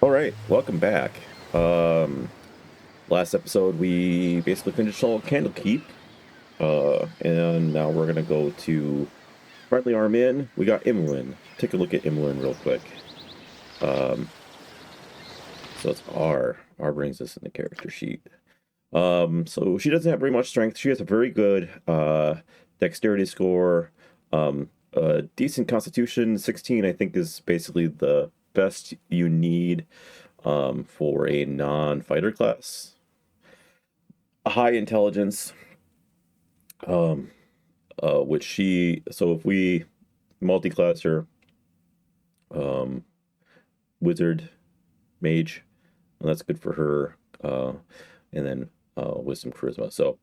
All right, welcome back. Last episode we basically finished all Candlekeep, and now we're gonna go to Friendly Arm Inn. We got Imwin. Take a look at Imwin real quick. Um, so it's R. R brings us in the character sheet. So she doesn't have very much strength. She has a very good dexterity score, a decent constitution. 16, I think, is basically the best you need for a non-fighter class. A high intelligence, um, which so if we multi-class her, um, wizard, mage, well, that's good for her, and then wisdom, charisma. So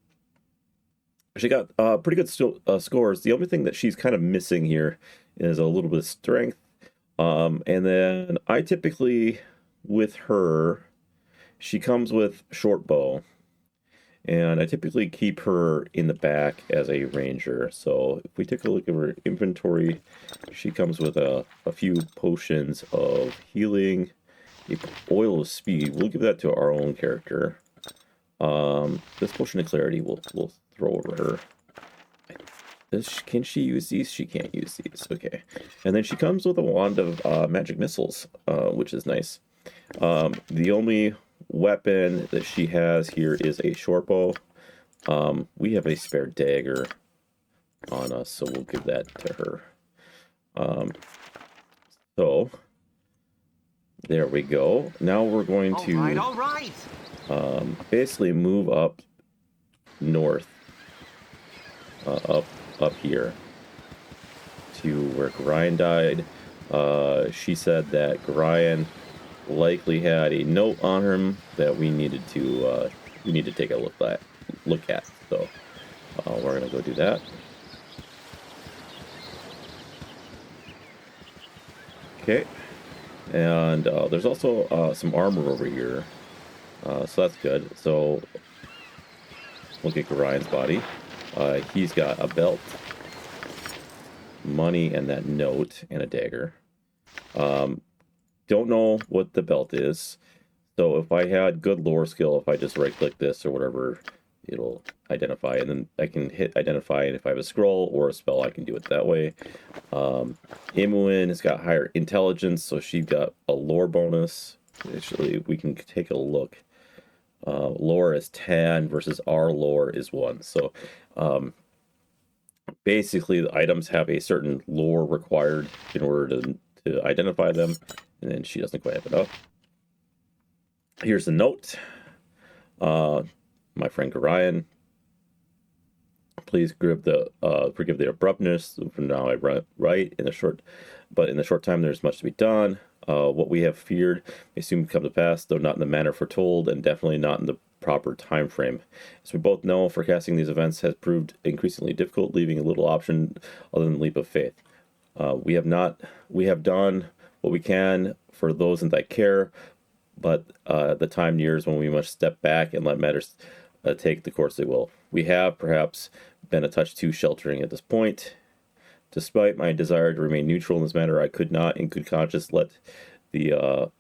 she got pretty good scores. The only thing that she's kind of missing here is a little bit of strength. And then I typically, with her, she comes with short bow. And I typically keep her in the back as a ranger. So if we take a look at her inventory, she comes with a few potions of healing, oil of speed. We'll give that to our own character. This potion of clarity we'll throw over her. Can she use these? She can't use these. Okay. And then she comes with a wand of magic missiles, which is nice. The only weapon that she has here is a short bow. We have a spare dagger on us, so we'll give that to her. So there we go. Now we're going to all right. basically move up north, up here to where Grian died. She said that Grian likely had a note on him that we need to take a look at. So we're gonna go do that. Okay, and there's also some armor over here, so that's good. So look at Ryan's body. He's got a belt, money, and that note, and a dagger. Don't know what the belt is. So if I had good lore skill, if I just right click this or whatever, it'll identify, and then I can hit identify, and if I have a scroll or a spell, I can do it that way. Imoen has got higher intelligence, so she got a lore bonus. Actually, we can take a look. Lore is 10 versus our lore is 1. So basically, the items have a certain lore required in order to identify them, and then she doesn't quite have enough. Here's the note. My friend Gorion, please forgive the abruptness. For now, I write in the short time there's much to be done. What we have feared may soon come to pass, though not in the manner foretold, and definitely not in the proper time frame. As we both know, forecasting these events has proved increasingly difficult, leaving a little option other than leap of faith. We have done what we can for those in thy care, but the time nears when we must step back and let matters take the course they will. We have perhaps been a touch too sheltering at this point. Despite my desire to remain neutral in this matter, I could not, in good conscience, let the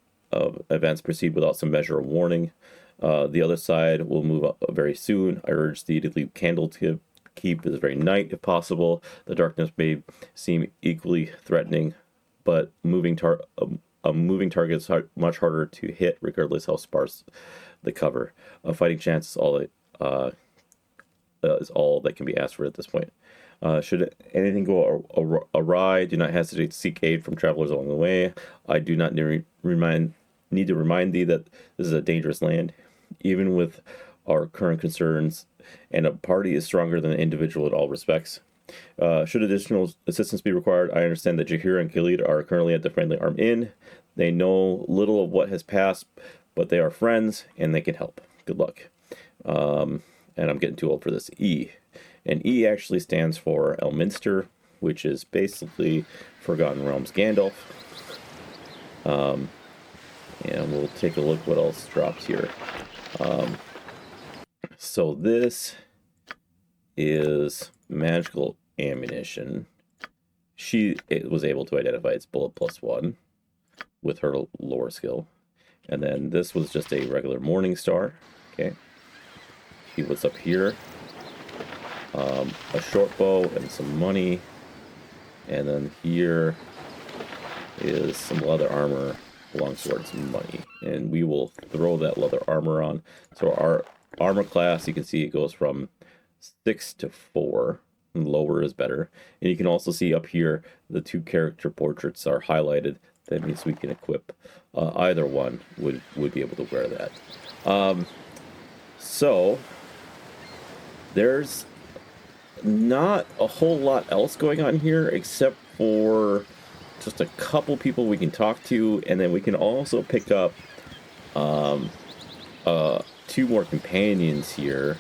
events proceed without some measure of warning. The other side will move up very soon. I urge thee to leave candle to keep this very night, if possible. The darkness may seem equally threatening, but a moving target is much harder to hit, regardless how sparse the cover. A fighting chance is all that can be asked for at this point. Should anything go awry, do not hesitate to seek aid from travelers along the way. I do not need to remind thee that this is a dangerous land, even with our current concerns, and a party is stronger than an individual in all respects. Should additional assistance be required, I understand that Jahir and Khalid are currently at the Friendly Arm Inn. They know little of what has passed, but they are friends, and they can help. Good luck. And I'm getting too old for this. E. And E actually stands for Elminster, which is basically Forgotten Realms Gandalf. And we'll take a look what else dropped here. So this is magical ammunition. She was able to identify its bullet +1 with her lore skill. And then this was just a regular morning star. Okay. See what's up here. A short bow and some money. And then here is some leather armor, longsword, some money. And we will throw that leather armor on. So our armor class, you can see it goes from 6 to 4. And lower is better. And you can also see up here, the 2 character portraits are highlighted. That means we can equip either one would be able to wear that. So there's not a whole lot else going on here except for just a couple people we can talk to, and then we can also pick up 2 more companions here.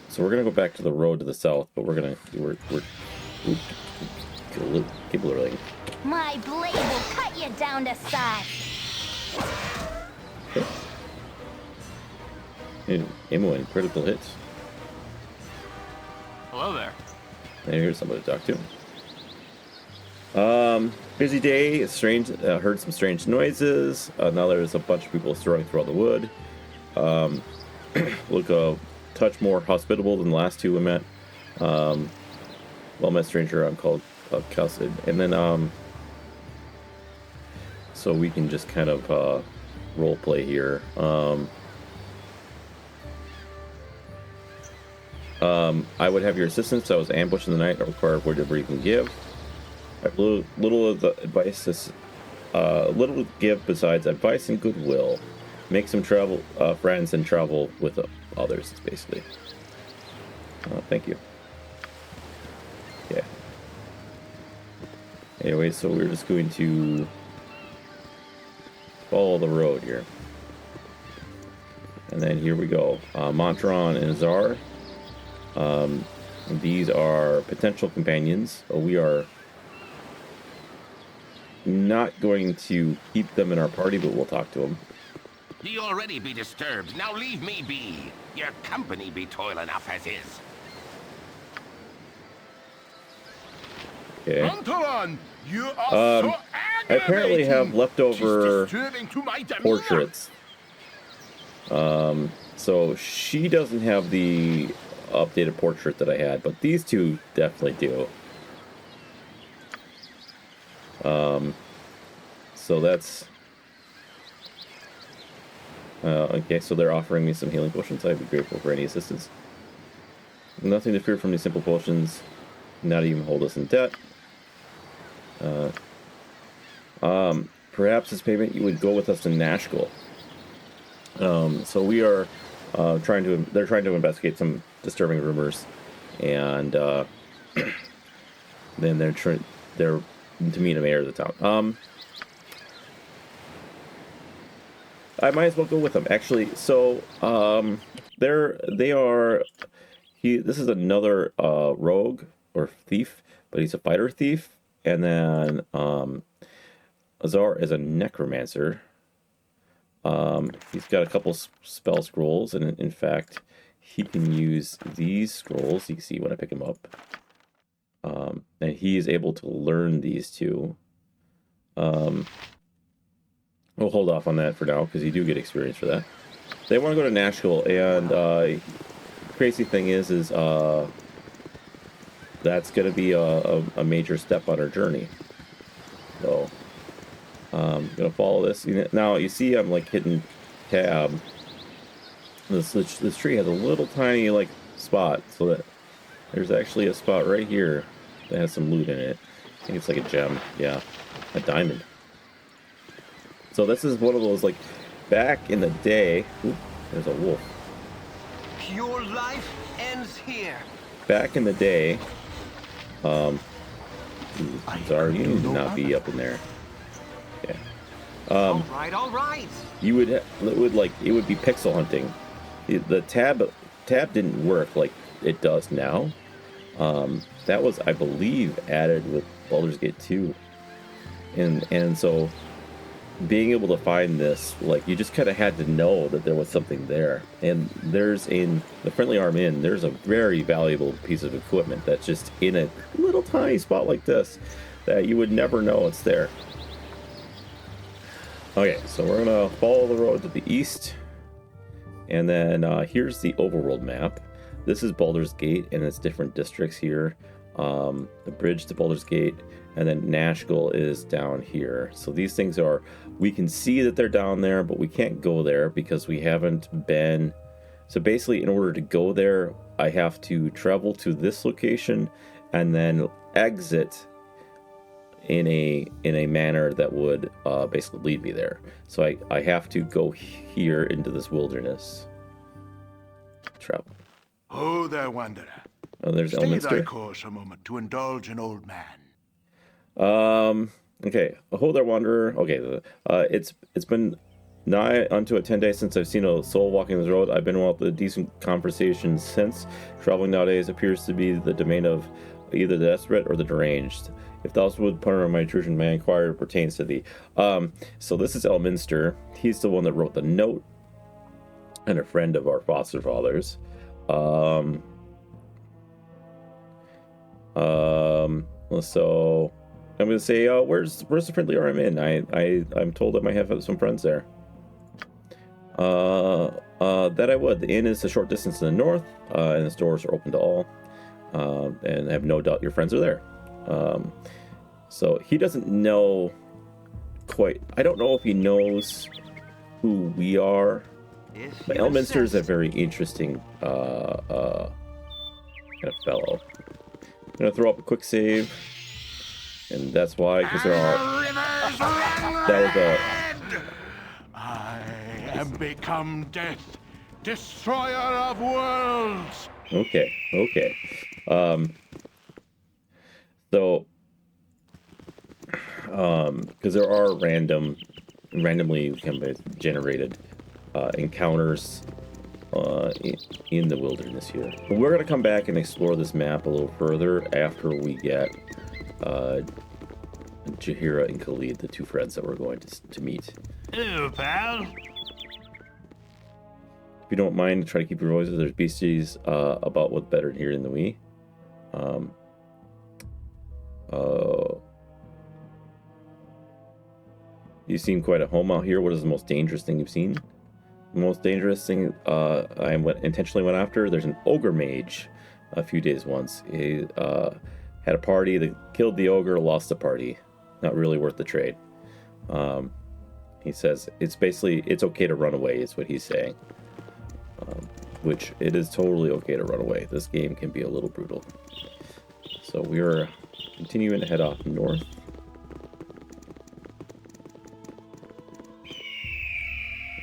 So we're gonna go back to the road to the south, but we're gibbering. My blade will cut you down to size. And Imoen, critical hits. Hello there. And here's somebody to talk to. Busy day. Strange. Heard some strange noises. Now there's a bunch of people strolling throughout the wood. Look a touch more hospitable than the last 2 we met. Well met stranger. I'm called Cussed. And then so we can just kind of role play here. I would have your assistance. I was ambushed in the night. I require whatever you can give. Little of the advice is little to give besides advice and goodwill. Make some travel friends and travel with others. Basically. Thank you. Yeah. Anyway, so we're just going to follow the road here, and then here we go. Montron and Azar. These are potential companions. We are not going to keep them in our party, but we'll talk to them. Ye already be disturbed. Now leave me be. Your company be toil enough as is. Okay. Montaron, you are so I apparently have leftover to my portraits. So she doesn't have the updated portrait that I had, but these 2 definitely do. So that's okay. So they're offering me some healing potions. I'd be grateful for any assistance. Nothing to fear from these simple potions. Not even hold us in debt. Perhaps as payment, you would go with us to Nashville. So we are they're trying to investigate some disturbing rumors, and then they're to meet a mayor of the town. I might as well go with them, actually. So this is another rogue or thief, but he's a fighter thief, and then Azar is a necromancer. He's got a couple spell scrolls, and in fact, he can use these scrolls. You can see when I pick him up. And he is able to learn these 2. We'll hold off on that for now, because you do get experience for that. They want to go to Nashville, and crazy thing is that's going to be a major step on our journey. So I'm gonna follow this. Now you see I'm like hitting tab. This tree has a little tiny like spot, so that there's actually a spot right here that has some loot in it. I think it's like a gem. Yeah, a diamond. So this is one of those, like, back in the day. Ooh, there's a wolf. Your life ends here. Back in the day, sorry, you need to not be up in there. Yeah. All right. You would it would be pixel hunting. The tab didn't work like it does now. That was, I believe, added with Baldur's Gate 2, and so being able to find this, like, you just kind of had to know that there was something there. And there's in the Friendly Arm Inn, there's a very valuable piece of equipment that's just in a little tiny spot like this that you would never know it's there. Okay, so we're gonna follow the road to the east, and then here's the overworld map. This is Baldur's Gate, and it's different districts here. The bridge to Baldur's Gate, and then Nashville is down here. So these things are, we can see that they're down there, but we can't go there because we haven't been. So basically, in order to go there, I have to travel to this location and then exit in a manner that would basically lead me there. So I have to go here into this wilderness. Travel. Oh, there, wanderer. Oh, there's Stay thy Elminster. course a moment to indulge an old man. Okay. Hold there, wanderer. Okay. It's been nigh unto a 10 days since I've seen a soul walking this road. I've been with a decent conversation since. Traveling nowadays appears to be the domain of either the desperate or the deranged. If thou would pardon my intrusion, my inquiry pertains to thee. So this is Elminster. He's the one that wrote the note, and a friend of our foster fathers. So I'm gonna say, where's the friendly arm in? I'm told I might have some friends there. That I would. The inn is a short distance in the north, and its doors are open to all. And I have no doubt your friends are there. So he doesn't know quite. I don't know if he knows who we are. But Elminster is a very interesting kind of fellow. I'm gonna throw up a quick save, and that's why, because there are. That was a. I am become death, destroyer of worlds. Okay. So, because there are randomly kind of generated encounters in the wilderness here. But we're gonna come back and explore this map a little further after we get Jahira and Khalid, the two friends that we're going to meet. Hello, pal. If you don't mind, try to keep your voices. There's beasties about what's better here than we. You seem quite at home out here. What is the most dangerous thing you've seen? The most dangerous thing intentionally went after. There's an ogre mage a few days once. He had a party that killed the ogre, lost the party. Not really worth the trade. He says it's okay to run away, is what he's saying. Which it is totally okay to run away. This game can be a little brutal. So we are continuing to head off north.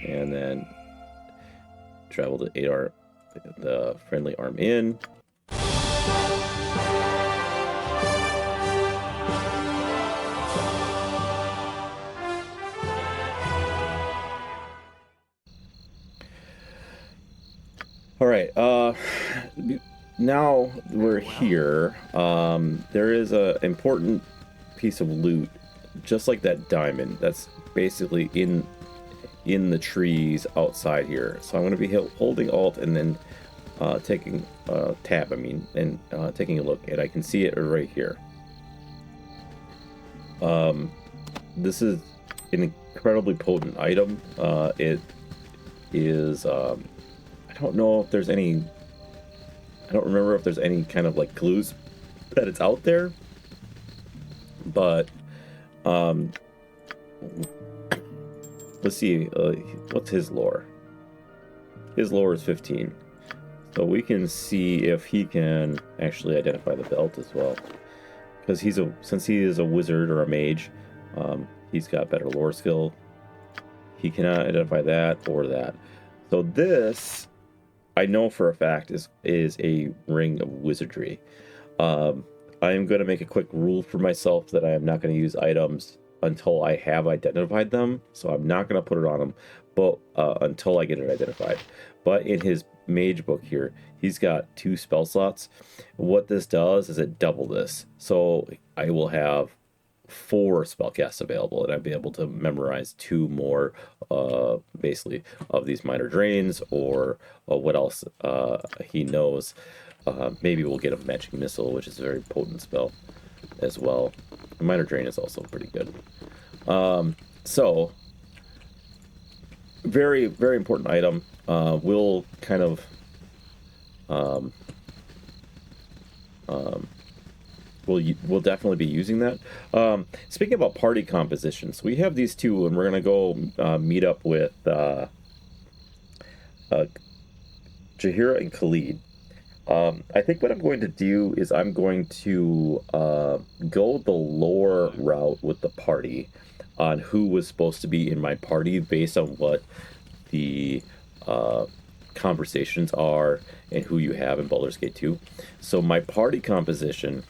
And then travel to the friendly arm inn. All right, now we're here. There is a important piece of loot, just like that diamond, that's basically in the trees outside here. So I'm going to be holding Alt and then taking tab, and taking a look, and I can see it right here. This is an incredibly potent item. It is, I don't know if there's any, I don't remember if there's any kind of like clues that it's out there, but let's see, what's his lore? His lore is 15. So we can see if he can actually identify the belt as well. Because since he is a wizard or a mage, he's got better lore skill. He cannot identify that or that. So this, I know for a fact, is a ring of wizardry. I am going to make a quick rule for myself that I am not going to use items until I have identified them. So I'm not going to put it on him, but until I get it identified. But in his mage book here, he's got 2 spell slots. What this does is it double this. So I will have 4 spellcasts available, and I'd be able to memorize 2 more, basically, of these minor drains, or what else he knows. Maybe we'll get a magic missile, which is a very potent spell as well. The minor drain is also pretty good. So very, very important item. We'll kind of we'll definitely be using that. Speaking about party compositions, we have these two, and we're gonna go meet up with Jahira and Khalid. I think what I'm going to do is I'm going to go the lore route with the party on who was supposed to be in my party based on what the conversations are and who you have in Baldur's Gate 2. So my party composition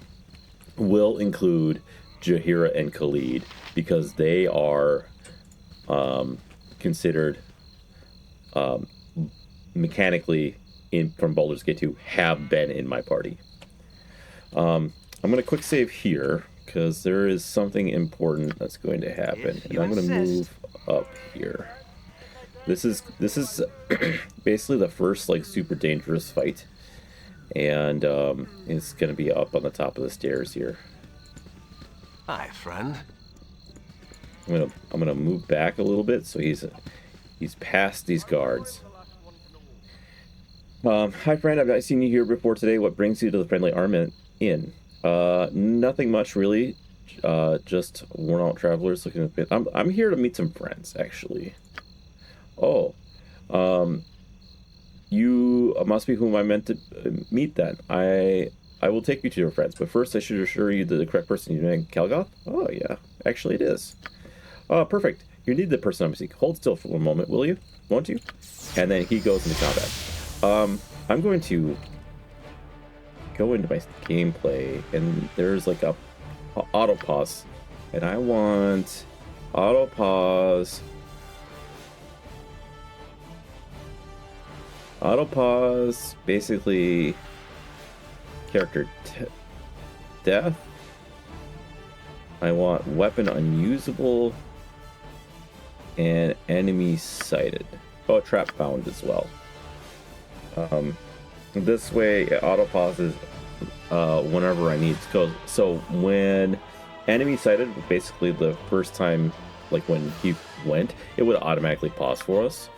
will include Jahira and Khalid because they are considered mechanically from Baldur's Gate 2 have been in my party. I'm going to quick save here because there is something important that's going to happen, and I'm going to move up here. This is basically the first like super dangerous fight, and it's going to be up on the top of the stairs here. Hi, friend. I'm gonna move back a little bit so he's past these guards. Hi friend, I've not seen you here before today. What brings you to the Friendly Armament Inn? Nothing much really. Just worn out travelers looking at. I'm here to meet some friends actually. Oh, you must be whom I meant to meet then. I will take you to your friends, but first I should assure you that the correct person you named Kalgoth? Oh yeah, actually it is. Oh, perfect. You need the person I'm seeking. Hold still for one moment, will you? Won't you? And then he goes into combat. I'm going to go into my gameplay, and there's like a auto pause, and I want auto pause. Auto pause, basically character death. I want weapon unusable and enemy sighted. Oh, trap found as well. This way it auto pauses whenever I need to go. So when enemy sighted, basically the first time, like when he went, it would automatically pause for us.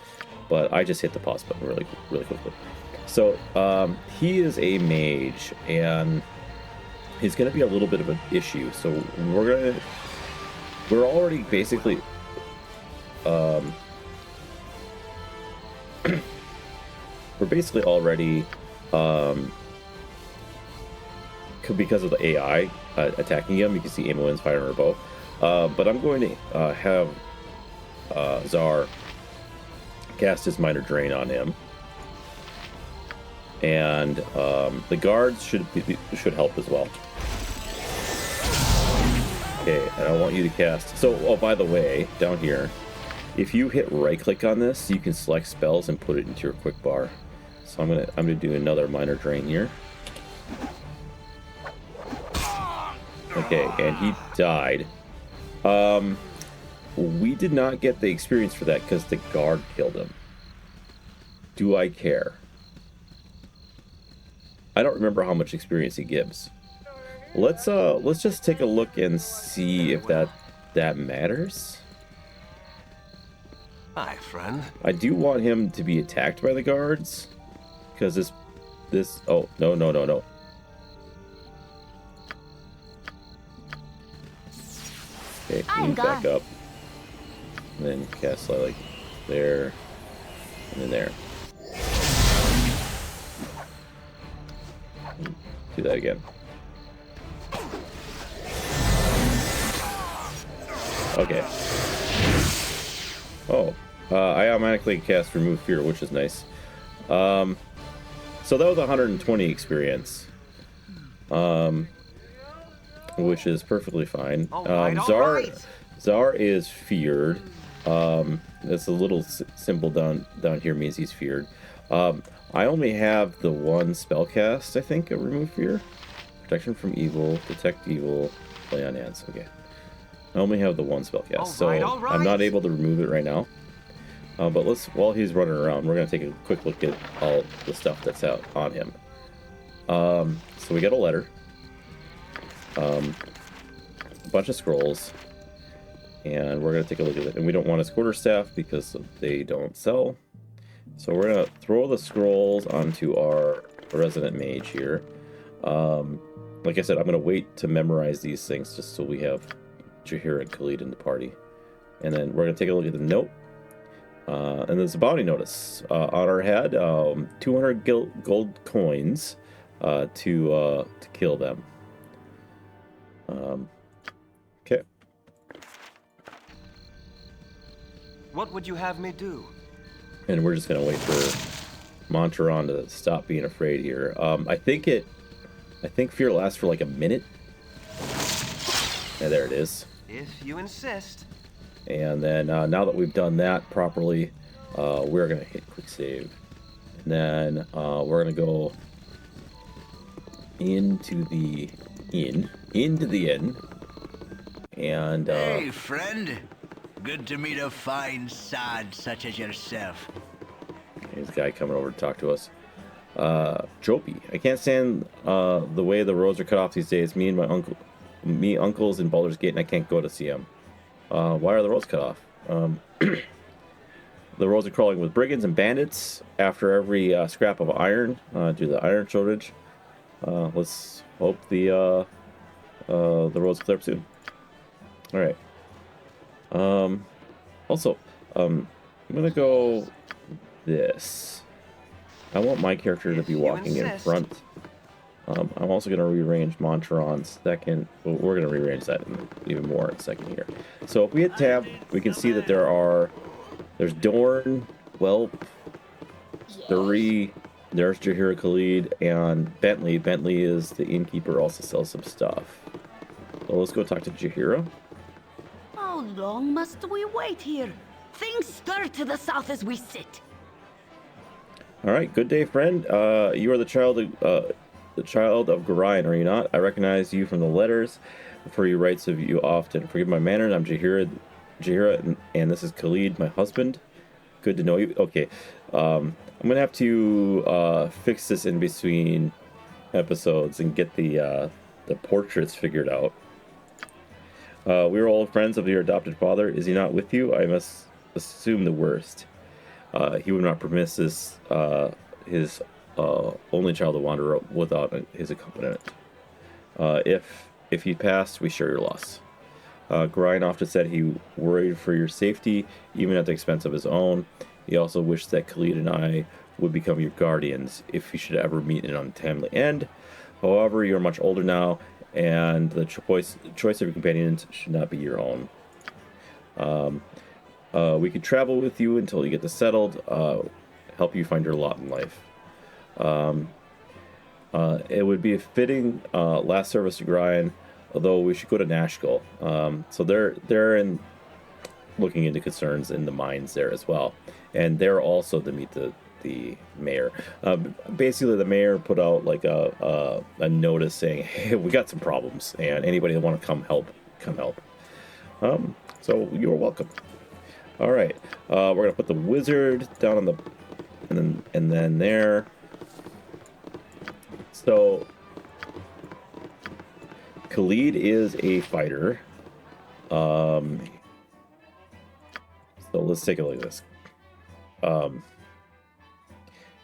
But I just hit the pause button really quickly. So he is a mage, and he's going to be a little bit of an issue. So we're already basically we're basically already because of the AI attacking him. You can see Aimolin's firing her bow, but I'm going to have Zar cast his minor drain on him, and the guards should help as well. Okay, and I want you to cast. So, oh, by the way, down here, if you hit right click on this, you can select spells and put it into your quick bar. So I'm gonna do another minor drain here. Okay, and he died. We did not get the experience for that because the guard killed him. Do I care? I don't remember how much experience he gives. Let's just take a look and see if that matters. Hi, friend. I do want him to be attacked by the guards because this oh no. Okay, move back up. And then cast like there, and then there. Do that again. Okay. Oh, I automatically cast Remove Fear, which is nice. So that was 120 experience. Which is perfectly fine. Zar is feared. That's a little symbol down here means he's feared. I only have the one spell cast, I think, of Remove Fear. Protection from evil, detect evil, play on ants. Okay. I only have the one spell cast, so I'm not able to remove it right now. But while he's running around, we're gonna take a quick look at all the stuff that's out on him. So we got a letter. A bunch of scrolls, And we're going to take a look at it. And we don't want his quarterstaff because they don't sell. So we're going to throw the scrolls onto our resident mage here. Like I said, I'm going to wait to memorize these things just so we have Jaheira and Khalid in the party. And then we're going to take a look at the note. And there's a bounty notice on our head. 200 gold coins to kill them. Okay. What would you have me do? And we're just going to wait for Montaron to stop being afraid here. I think fear lasts for like a minute. And there it is. If you insist. And then now that we've done that properly, we're going to hit quick save. And then we're going to go into the inn. And Hey, friend. Good to meet a fine sod such as yourself. there's a guy coming over to talk to us. Tropy. I can't stand the way the roads are cut off these days. Me, uncle's in Baldur's Gate, and I can't go to see him. Why are the roads cut off? The roads are crawling with brigands and bandits after every scrap of iron due to the iron shortage. Let's hope the roads clear up soon. All right. Also, I'm gonna go this. I want my character to be walking in front. I'm also going to rearrange Montaron's second. Well, we're going to rearrange that even more in a second here. So if we hit tab, we can see that there's Dorn, Whelp, Three, there's Jaheira, Khalid, and Bentley. Bentley is the innkeeper, also sells some stuff. So let's go talk to Jaheira. How long must we wait here? Things stir to the south as we sit. All right, good day, friend. You are the child of Gorion, are you not? I recognize you from the letters, for you writes of you often. Forgive my manners. I'm Jaheira, and this is Khalid, my husband. Good to know you. Okay, I'm gonna have to fix this in between episodes and get the portraits figured out. We are old friends of your adopted father. Is he not with you? I must assume the worst. He would not permit his only child to wander without his accompaniment. If he passed, we share your loss. Gorion often said he worried for your safety, even at the expense of his own. He also wished that Khalid and I would become your guardians if you should ever meet an untimely end. However, you are much older now, and the choice of your companions should not be your own. We could travel with you until you get this settled, help you find your lot in life. It would be a fitting last service to Gorion, although we should go to Nashkel. So they're in looking into concerns in the mines there as well, and they're also to meet the mayor. Basically, the mayor put out like a notice saying, "Hey, we got some problems, and anybody that want to come help. So you're welcome." All right, we're gonna put the wizard down on the, and then there. So Khalid is a fighter. So let's take a look at this.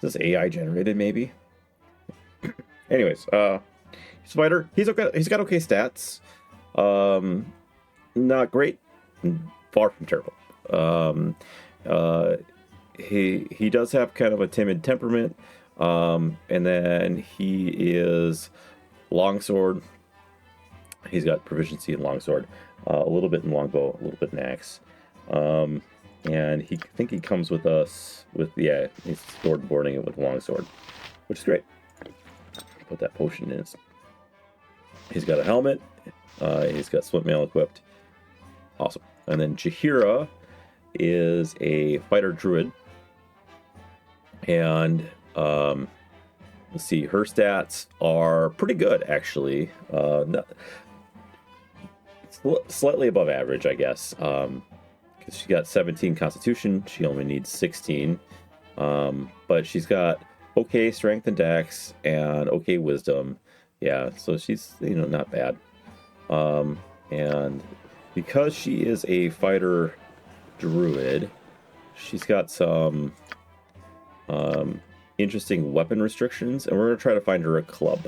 Is this AI generated maybe? Anyways, he's a fighter. He's okay. He's got okay stats. Not great. Far from terrible. He does have kind of a timid temperament. And then he is longsword. He's got proficiency in longsword, a little bit in longbow, a little bit in axe. And I think he comes with us with, yeah, he's sword boarding it with longsword, which is great. Put that potion in his. He's got a helmet. He's got splint mail equipped. Awesome. And then Jaheira is a fighter druid. And let's see, her stats are pretty good actually. Slightly above average, I guess. Because she got 17 Constitution, she only needs 16. But she's got okay Strength and Dex and okay Wisdom. Yeah, so she's not bad. And because she is a fighter druid, she's got some interesting weapon restrictions, and we're going to try to find her a club.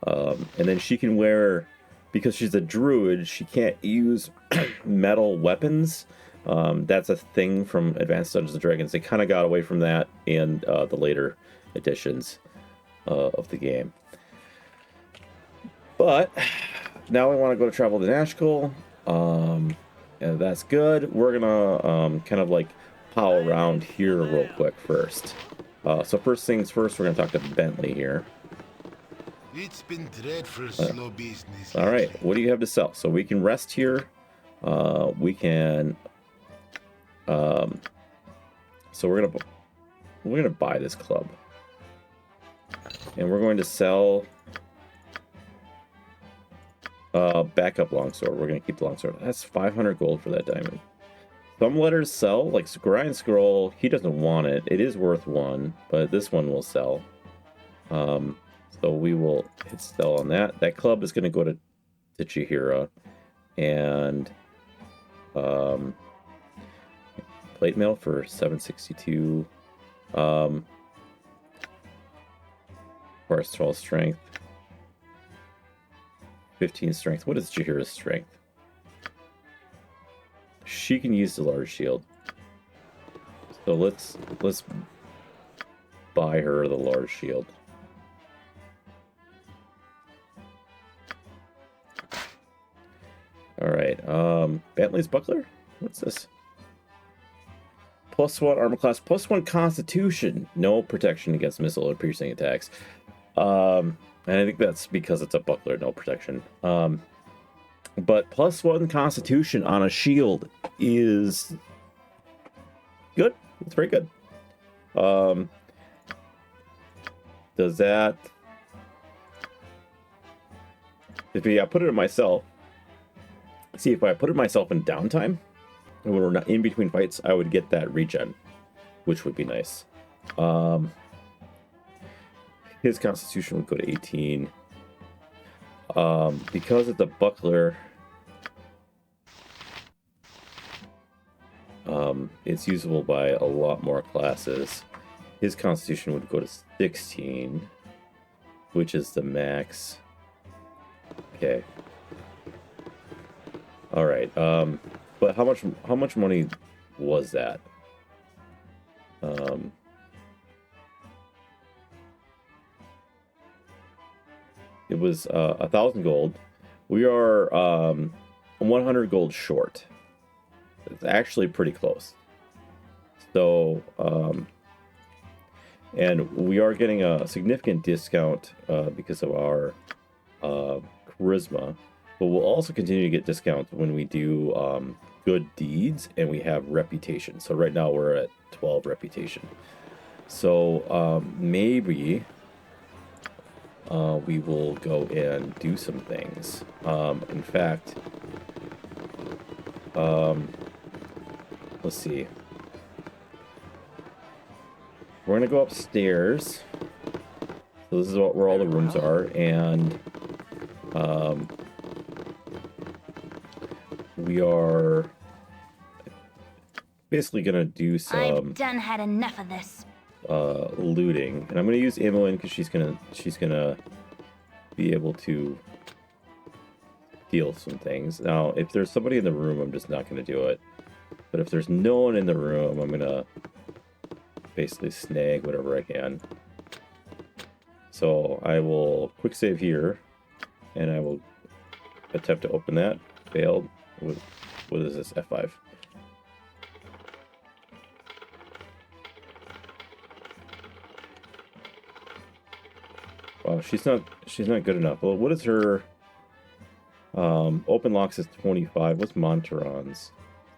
And then she can wear, because she's a druid, she can't use metal weapons. That's a thing from Advanced Dungeons and Dragons. They kind of got away from that in the later editions of the game. But now we want to go to travel to Nashkel. And that's good. We're gonna kind of like pow around here real quick first. So first things first, we're gonna talk to Bentley here. It's been dreadful slow business. All right, what do you have to sell? So we can rest here. We can. So we're gonna buy this club, and we're going to sell. Backup longsword. We're gonna keep the longsword. That's 500 gold for that diamond. Some letters sell, like Grind Scroll. He doesn't want it. It is worth 1, but this one will sell. So we will hit sell on that. That club is gonna go to Chihira, and plate mail for 762. Forest Troll strength. 15 strength. What is Chihira's strength? She can use the large shield. So let's buy her the large shield. Alright, Bentley's Buckler? What's this? +1 armor class, +1 constitution. No protection against missile or piercing attacks. And I think that's because it's a buckler, no protection. But +1 constitution on a shield is good. It's very good. Does that... If I put it in myself... See, if I put it myself in downtime, and when we're not in between fights, I would get that regen, which would be nice. His constitution would go to 18. Because it's a buckler, it's usable by a lot more classes. His constitution would go to 16, which is the max. Okay. All right. But how much money was that? It was 1,000 gold. We are 100 gold short. It's actually pretty close. So, and we are getting a significant discount because of our charisma. But we'll also continue to get discounts when we do good deeds and we have reputation. So right now we're at 12 reputation. So maybe we will go and do some things. In fact, let's see. We're gonna go upstairs. So this is where all the rooms are, and we are basically gonna do some. I've done had enough of this. Looting, and I'm gonna use Emmeline because she's gonna be able to steal some things. Now, if there's somebody in the room, I'm just not gonna do it. But if there's no one in the room, I'm gonna basically snag whatever I can. So I will quick save here, and I will attempt to open that. Failed. What is this? F5. Wow, she's not good enough. Well, what is her open locks is 25. What's Monteron's?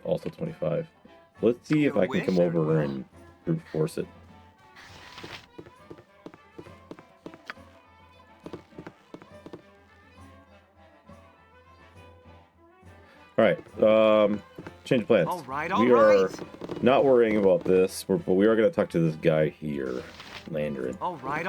Also 25. Let's see if I can come over and brute force it. All right, change of plans. We are not worrying about this, but we are going to talk to this guy here, Landrin. All right.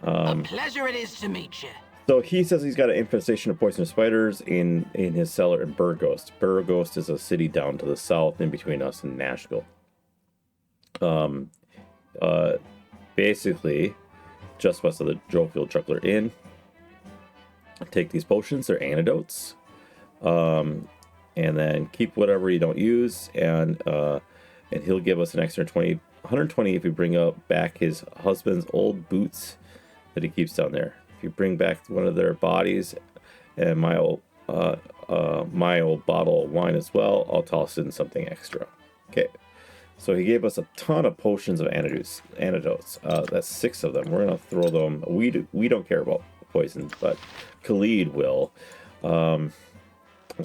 A pleasure it is to meet you. So he says he's got an infestation of poisonous spiders in his cellar in Burghost. Burghost is a city down to the south, in between us and Nashville. Basically, just west of the Joefield Chuckler Inn. Take these potions; they're antidotes. And then keep whatever you don't use, and he'll give us an extra 120 if we bring back his husband's old boots that he keeps down there. If you bring back one of their bodies and my old bottle of wine as well, I'll toss in something extra. Okay, so he gave us a ton of potions of antidotes. That's 6 of them. We're gonna throw them. We don't care about poison, but Khalid will. So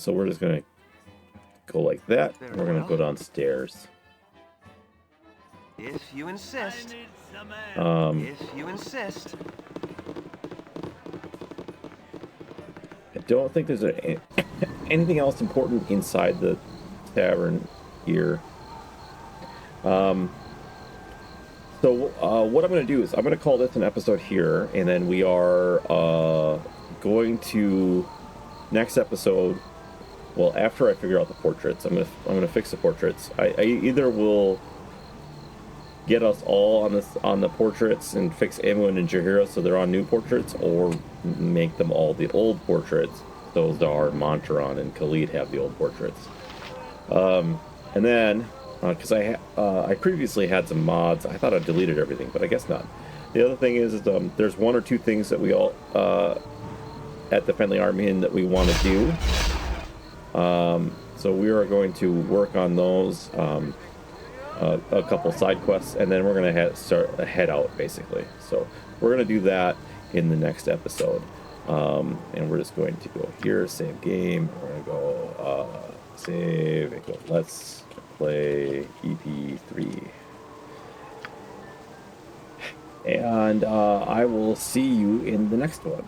we're just gonna go like that. We're gonna go downstairs. If you insist. Um, If you insist. I don't think there's anything else important inside the tavern here. So what I'm going to do is I'm going to call this an episode here, and then we are going to next episode. Well, after I figure out the portraits, I'm gonna fix the portraits. I either will get us all on the portraits and fix Amwin and Jahira so they're on new portraits, or make them all the old portraits. Those are Montron and Khalid have the old portraits. And then because I previously had some mods, I thought I deleted everything, but I guess not. The other thing is there's 1 or 2 things that we all at the Friendly Army Inn that we want to do. So we are going to work on those. A couple side quests, and then we're going to start a head out, basically. So we're going to do that in the next episode. And we're just going to go here, save game. We're going to go save and go let's play EP3. And I will see you in the next one.